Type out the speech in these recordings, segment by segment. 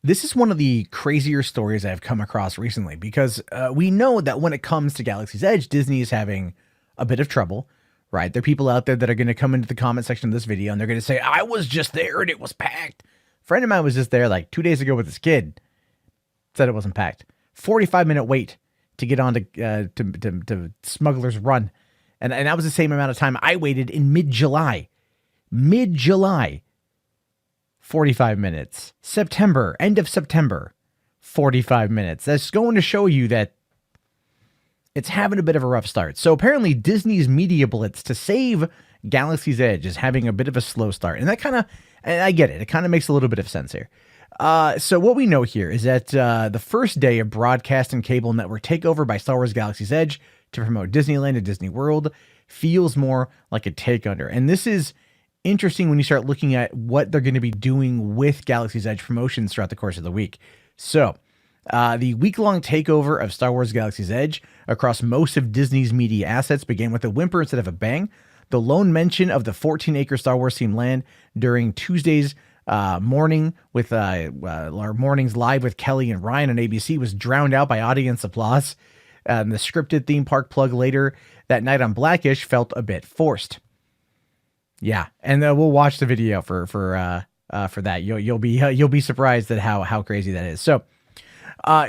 This is one of the crazier stories I've come across recently because we know that when it comes to Galaxy's Edge, Disney is having a bit of trouble, right? There are people out there that are going to come into the comment section of this video and they're going to say, I was just there and it was packed. A friend of mine was just there like 2 days ago with his kid. Said it wasn't packed. 45-minute wait to get on to Smuggler's Run. And that was the same amount of time I waited in mid-July. Mid-July. 45 minutes. September, end of September, 45 minutes. That's going to show you that it's having a bit of a rough start. So apparently Disney's media blitz to save Galaxy's Edge is having a bit of a slow start. And that kind of, and I get it. It kind of makes a little bit of sense here. So what we know here is that the first day of broadcast and cable network takeover by Star Wars Galaxy's Edge to promote Disneyland and Disney World feels more like a take under. And this is interesting when you start looking at what they're going to be doing with Galaxy's Edge promotions throughout the course of the week. So the week-long takeover of Star Wars Galaxy's Edge across most of Disney's media assets began with a whimper instead of a bang. The lone mention of the 14-acre Star Wars themed land during Tuesday's morning with our mornings live with Kelly and Ryan on ABC was drowned out by audience applause. The scripted theme park plug later that night on Blackish felt a bit forced. Yeah, and we'll watch the video for that. You'll be surprised at how crazy that is. So,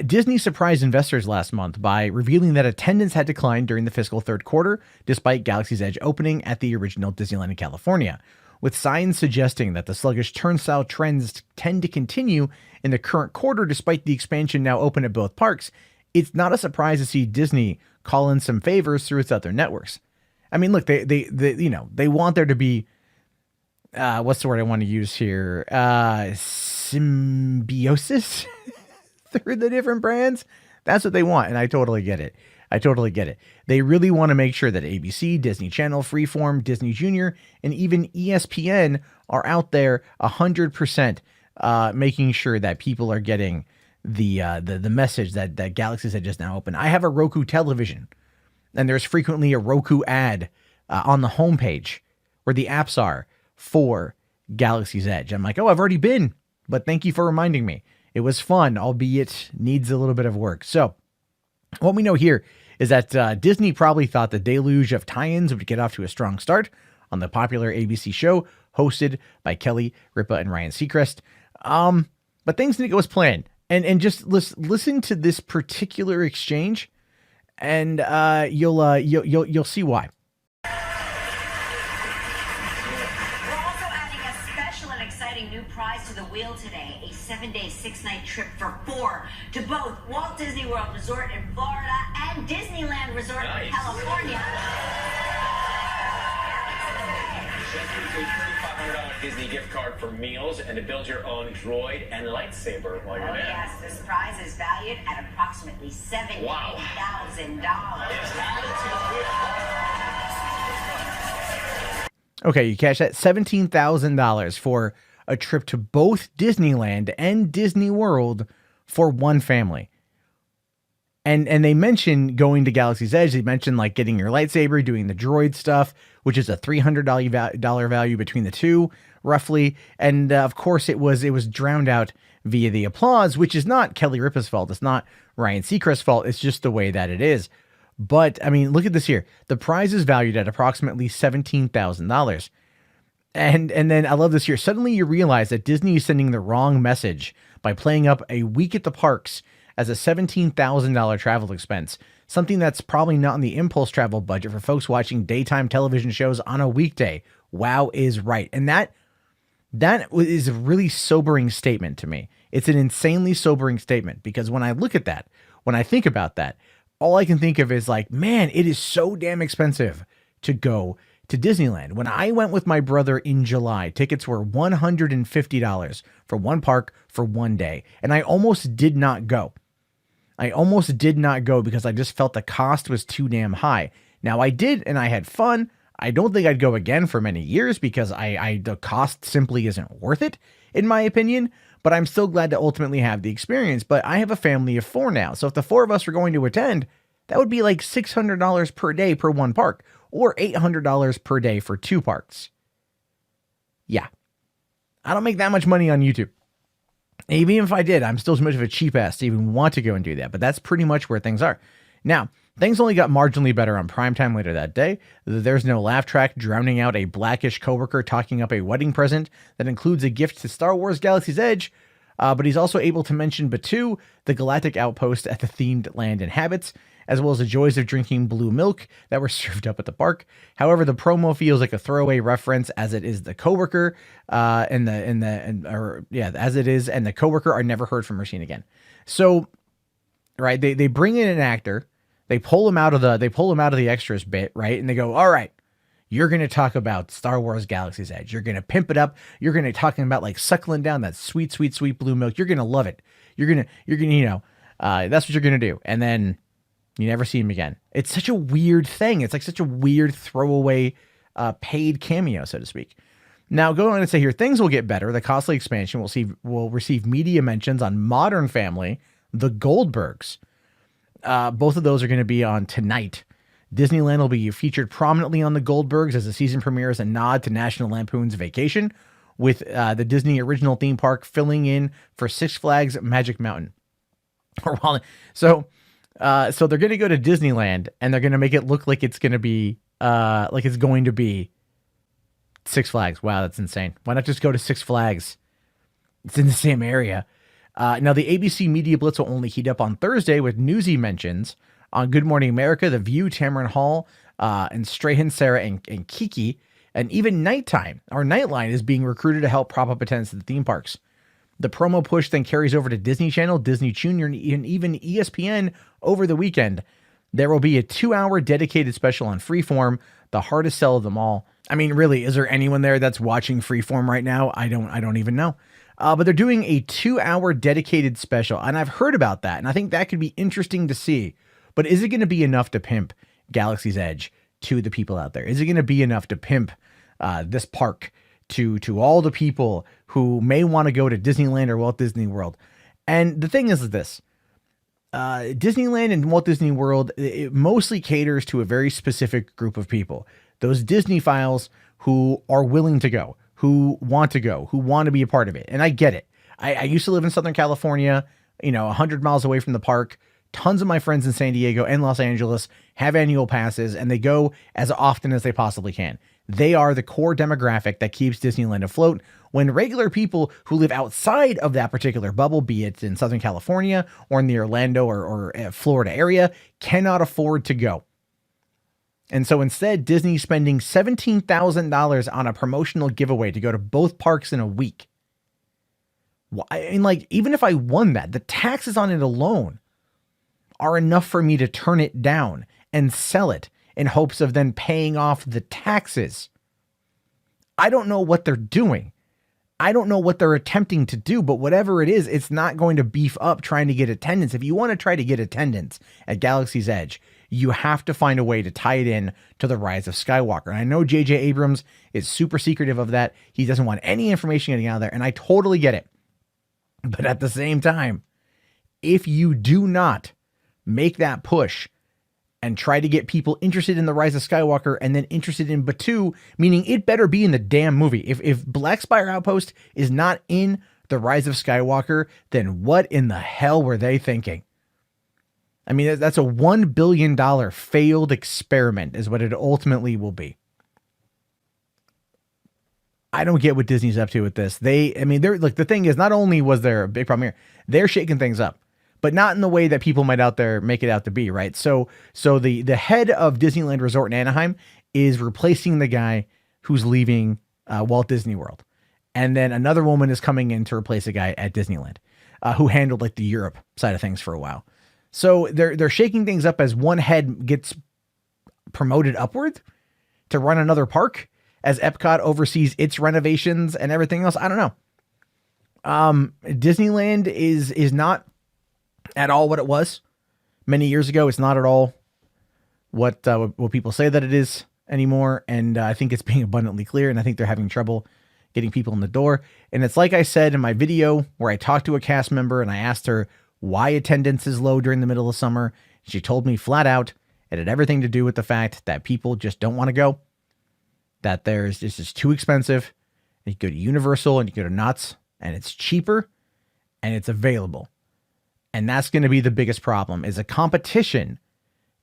Disney surprised investors last month by revealing that attendance had declined during the fiscal third quarter, despite Galaxy's Edge opening at the original Disneyland in California, with signs suggesting that the sluggish turnstile trends tend to continue in the current quarter, despite the expansion now open at both parks. It's not a surprise to see Disney call in some favors through its other networks. I mean, look, they want there to be, what's the word I want to use here? Symbiosis through the different brands. That's what they want. And I totally get it. They really want to make sure that ABC, Disney Channel, Freeform, Disney Junior, and even ESPN are out there 100%, making sure that people are getting the message that Galaxy's Edge is now open. I have a Roku television. And there's frequently a Roku ad on the homepage where the apps are for Galaxy's Edge. I'm like, oh, I've already been, but thank you for reminding me. It was fun, albeit needs a little bit of work. So what we know here is that Disney probably thought the deluge of tie-ins would get off to a strong start on the popular ABC show hosted by Kelly Ripa and Ryan Seacrest. But things didn't go as planned. And just listen to this particular exchange. And you'll see why. We're also adding a special and exciting new prize to the wheel today: a 7-day, 6-night trip for 4 to both Walt Disney World Resort in Florida and Disneyland Resort in California. A $3,500 Disney gift card for meals and to build your own droid and lightsaber while you're there. Yes, this prize is valued at approximately $70,000. Okay, you catch that? $17,000 for a trip to both Disneyland and Disney World for one family. And they mentioned going to Galaxy's Edge. They mentioned like getting your lightsaber, doing the droid stuff, which is a $300 value between the two, roughly. And of course, it was drowned out via the applause, which is not Kelly Ripa's fault. It's not Ryan Seacrest's fault. It's just the way that it is. But I mean, look at this here. The prize is valued at approximately $17,000. And then I love this here. Suddenly you realize that Disney is sending the wrong message by playing up a week at the parks as a $17,000 travel expense, something that's probably not in the impulse travel budget for folks watching daytime television shows on a weekday. Wow is right. And that is a really sobering statement to me. It's an insanely sobering statement because when I look at that, when I think about that, all I can think of is like, man, it is so damn expensive to go to Disneyland. When I went with my brother in July, tickets were $150 for one park for one day. And I almost did not go. Because I just felt the cost was too damn high. Now I did, and I had fun. I don't think I'd go again for many years because the cost simply isn't worth it, in my opinion. But I'm still glad to ultimately have the experience. But I have a family of 4 now. So if the 4 of us were going to attend, that would be like $600 per day per one park, or $800 per day for 2 parks. Yeah. I don't make that much money on YouTube. Even if I did, I'm still too much of a cheap ass to even want to go and do that. But that's pretty much where things are. Now, things only got marginally better on primetime later that day. There's no laugh track drowning out a blackish coworker talking up a wedding present that includes a gift to Star Wars Galaxy's Edge. But he's also able to mention Batuu, the galactic outpost at the themed land inhabits, as well as the joys of drinking blue milk that were served up at the park. However, the promo feels like a throwaway reference, as it is the coworker, and the coworker are never heard from or seen again. So, right, they bring in an actor, they pull him out of the extras bit, right, and they go, all right, you're going to talk about Star Wars Galaxy's Edge. You're going to pimp it up. You're going to talking about like suckling down that sweet, sweet, sweet blue milk. You're going to love it. You're going to, that's what you're going to do. And then you never see him again. It's such a weird thing. It's like such a weird throwaway paid cameo, so to speak. Now, going on to say here, things will get better. The costly expansion will receive media mentions on Modern Family, The Goldbergs. Both of those are going to be on tonight. Disneyland will be featured prominently on The Goldbergs as the season premiere is a nod to National Lampoon's Vacation, with the Disney original theme park filling in for Six Flags Magic Mountain. So they're going to go to Disneyland and they're going to make it look like it's going to be Six Flags. Wow, that's insane. Why not just go to Six Flags? It's in the same area. Now, the ABC Media Blitz will only heat up on Thursday with newsy mentions on Good Morning America, The View, Tamron Hall, and Strahan, Sarah, and Kiki. And even Nighttime, our Nightline, is being recruited to help prop up attendance at the theme parks. The promo push then carries over to Disney Channel, Disney Junior, and even ESPN over the weekend. There will be a 2-hour dedicated special on Freeform, the hardest sell of them all. I mean, really, is there anyone there that's watching Freeform right now? I don't even know. But they're doing a 2-hour dedicated special, and I've heard about that, and I think that could be interesting to see. But is it going to be enough to pimp Galaxy's Edge to the people out there? Is it going to be enough to pimp this park to all the people who may want to go to Disneyland or Walt Disney World? And the thing is this. Disneyland and Walt Disney World, it mostly caters to a very specific group of people. Those Disney files who are willing to go, who want to be a part of it. And I get it. I used to live in Southern California, 100 miles away from the park. Tons of my friends in San Diego and Los Angeles have annual passes, and they go as often as they possibly can. They are the core demographic that keeps Disneyland afloat, when regular people who live outside of that particular bubble, be it in Southern California or in the Orlando or Florida area, cannot afford to go. And so instead, Disney's spending $17,000 on a promotional giveaway to go to both parks in a week. Even if I won that, the taxes on it alone are enough for me to turn it down and sell it in hopes of then paying off the taxes. I don't know what they're doing. I don't know what they're attempting to do, but whatever it is, it's not going to beef up trying to get attendance. If you want to try to get attendance at Galaxy's Edge, you have to find a way to tie it in to the Rise of Skywalker. And I know J.J. Abrams is super secretive of that. He doesn't want any information getting out there, and I totally get it. But at the same time, if you do not make that push and try to get people interested in the Rise of Skywalker and then interested in Batuu, meaning it better be in the damn movie. If Black Spire Outpost is not in the Rise of Skywalker, then what in the hell were they thinking? I mean, that's a $1 billion failed experiment is what it ultimately will be. I don't get what Disney's up to with this. The thing is, not only was there a big problem here, they're shaking things up, but not in the way that people might out there make it out to be, right? So the head of Disneyland Resort in Anaheim is replacing the guy who's leaving Walt Disney World. And then another woman is coming in to replace a guy at Disneyland who handled the Europe side of things for a while. So they're shaking things up as one head gets promoted upward to run another park as Epcot oversees its renovations and everything else. I don't know. Disneyland is not at all what it was many years ago. It's not at all what people say that it is anymore. And I think it's being abundantly clear. And I think they're having trouble getting people in the door. And it's like I said in my video where I talked to a cast member and I asked her why attendance is low during the middle of summer. She told me flat out it had everything to do with the fact that people just don't want to go, that this is too expensive. You go to Universal and you go to Knott's and it's cheaper. and it's available. And that's going to be the biggest problem, is a competition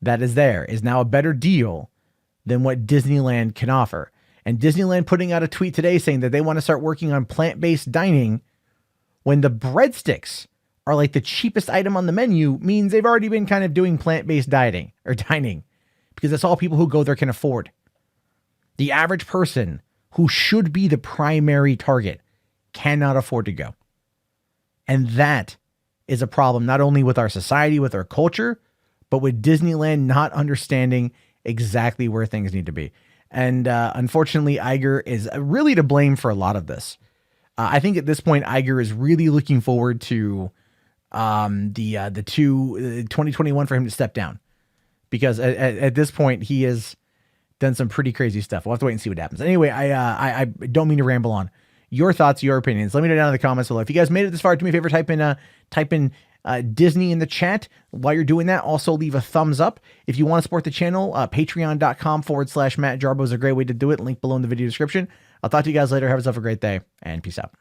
that is there is now a better deal than what Disneyland can offer. And Disneyland putting out a tweet today saying that they want to start working on plant-based dining when the breadsticks are like the cheapest item on the menu means they've already been kind of doing plant-based dieting or dining, because that's all people who go there can afford. The average person who should be the primary target cannot afford to go. And that is a problem, not only with our society, with our culture, but with Disneyland not understanding exactly where things need to be. And unfortunately, Iger is really to blame for a lot of this. I think at this point, Iger is really looking forward to the 2021 for him to step down, because at this point he has done some pretty crazy stuff. We'll have to wait and see what happens. Anyway, I don't mean to ramble on. Your thoughts, your opinions, let me know down in the comments below. If you guys made it this far, do me a favor, type in Disney in the chat. While you're doing that, also leave a thumbs up. If you want to support the channel, patreon.com/Matt Jarbo is a great way to do it. Link below in the video description. I'll talk to you guys later. Have yourself a great day, and peace out.